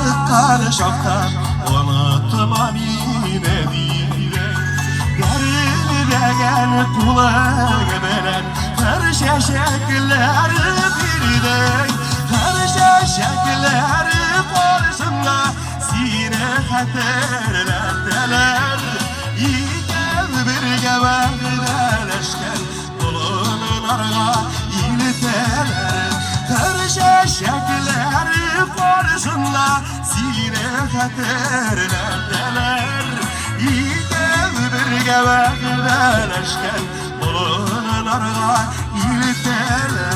çıkan şapka unuttum yine diye. Gerilden kulak veren her şekiller birden, her şekiller karşımda sine hatırlattılar. İlker bir gebekler eşkel bulunarga ilteler, her şekiller karşımda sine hatırlattılar. İlker bir gebekler eşkel bulunarga ilteler.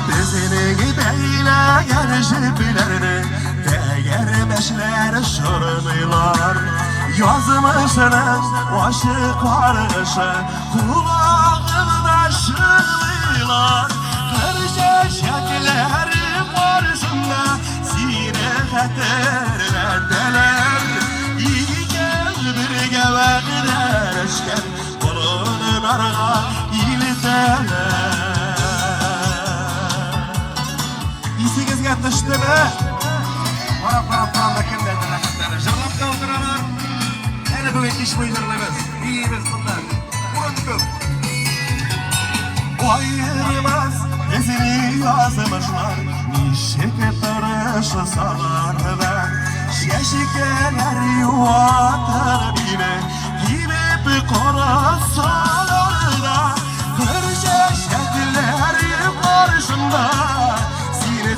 Bizini gideyle gerçeklerini değermeşler sorunlar. Yazmışsınız aşık varışı kulağımda şırlılar. Her şekiller karşımda sine hatırlattılar. İyi gel bir gebekler eşkel bulunarga ilteler. Sizge düştü mü? Para kimden raketleri jırlap kaldıralım. Hele bu iş buyurlarımız. İyimiz bunlar. Unuttuk. O ayırmaz ezini yazmışlar. Nişike tarışı salardı. Şeşikeler yuvatır bile. Giyip korasalarda. Kır şeşekler karşımda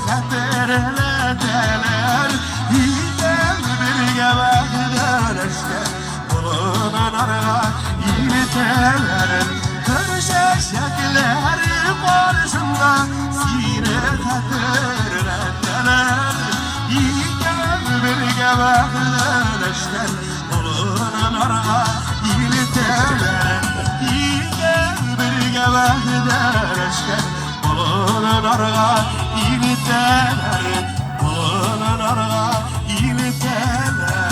hatırlattılar. İlker bir gebekler eşkel bulunarga ilteler. Kır şeşekler karşımda sine hatırlattılar. İlker bir gebekler eşkel bulunarga ilteler. İlker bir gebekler eşkel bulunarga ilteler, bulunarga ilteler.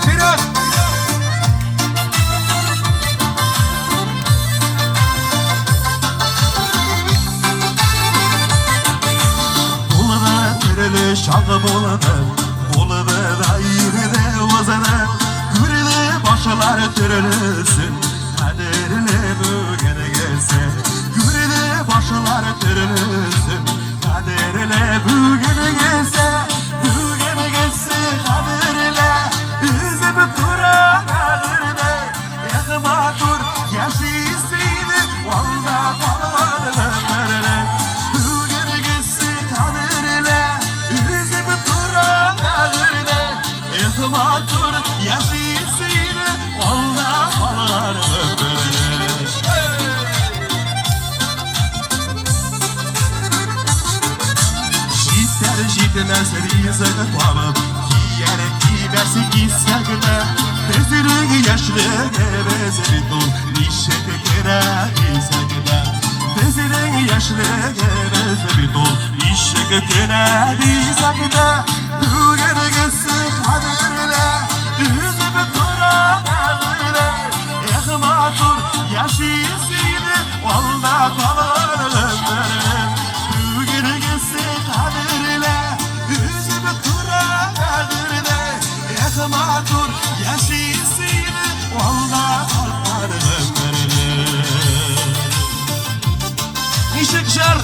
Biraz. Buladı türlü şağı buladı, buladı da yürüdü vazana. Başlar türlüsün, kaderine bugün gelse. Gürede başlar türlüsün, kaderine bugün gelse. Bugün gelse kaderine, üzüp duran kaderine. Yakma dur, yaşayısıydı, valla kalmalarına. Bugün gelse kaderine, üzüp duran kaderine. Yakma dur, yaşayısıydı. Allah Allah ömrüne. Şitter şitmez rizık babam. Giyerek giderse gitsegme. Beziri yaşlı gebezeri dur. Nişete kere gitsegme. Beziri yaşlı gebezeri dur. Nişete kere gitsegme. Bugün gitsin kaderine. Üzüp duran dur, yaşayısıydı, valla kalır ömrüm. Bugün gitsin kaderine, üzüp duran kaderine. Yakma dur, yaşayısıydı, valla kalır ömrüm. İşikşar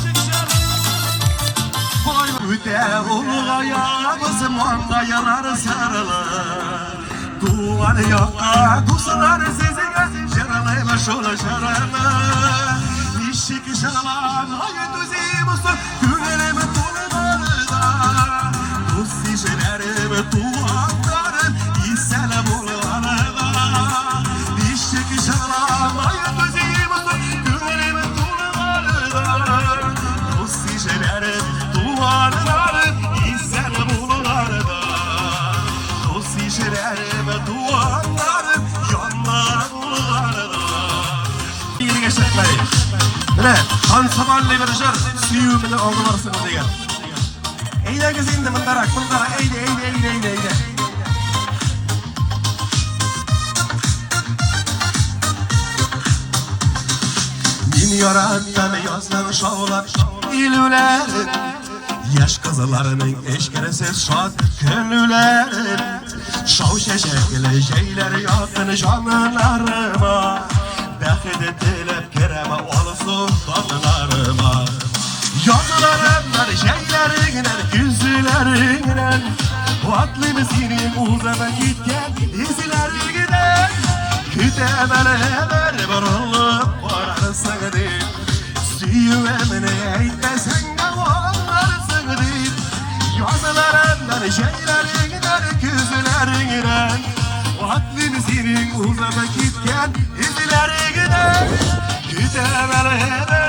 Öte ulgaya kızım angayalar sarılır. Duvar yakka dursalar sizine şaralaymış ol şarala. İşik şaralan hayat üzümüzü gülelim tuğlarında. Dost işlerim tuğanların isselam olana. İşik şaralan hayat üzümüzü gülelim tuğlarında. Dost işlerim tuğanların isselam olana. Dost işlerim tuğanların yanlarında. Mine, han samanlı verişer, suyumunu aldılarsın degan. Eydegi endi mundarak, eyde. yarattım yazdan şovlar ilülerin yaş kızlarının eşkeresiz şad gönüllerin şov şeşekli şeyler yakın canlarıma Bekide dilep kereme olsun tanrılarıma Yazılarımlar şeylerinden yüzlerinden Vatlimiz senin uzama gitken izlerinden Kütemele barılıp vararsın deyip Süyüvemine eğitmesen de vararsın deyip Yazılarımlar şeylerinden yüzlerinden Vatlimiz senin uzama gitken izlerinden Kütemele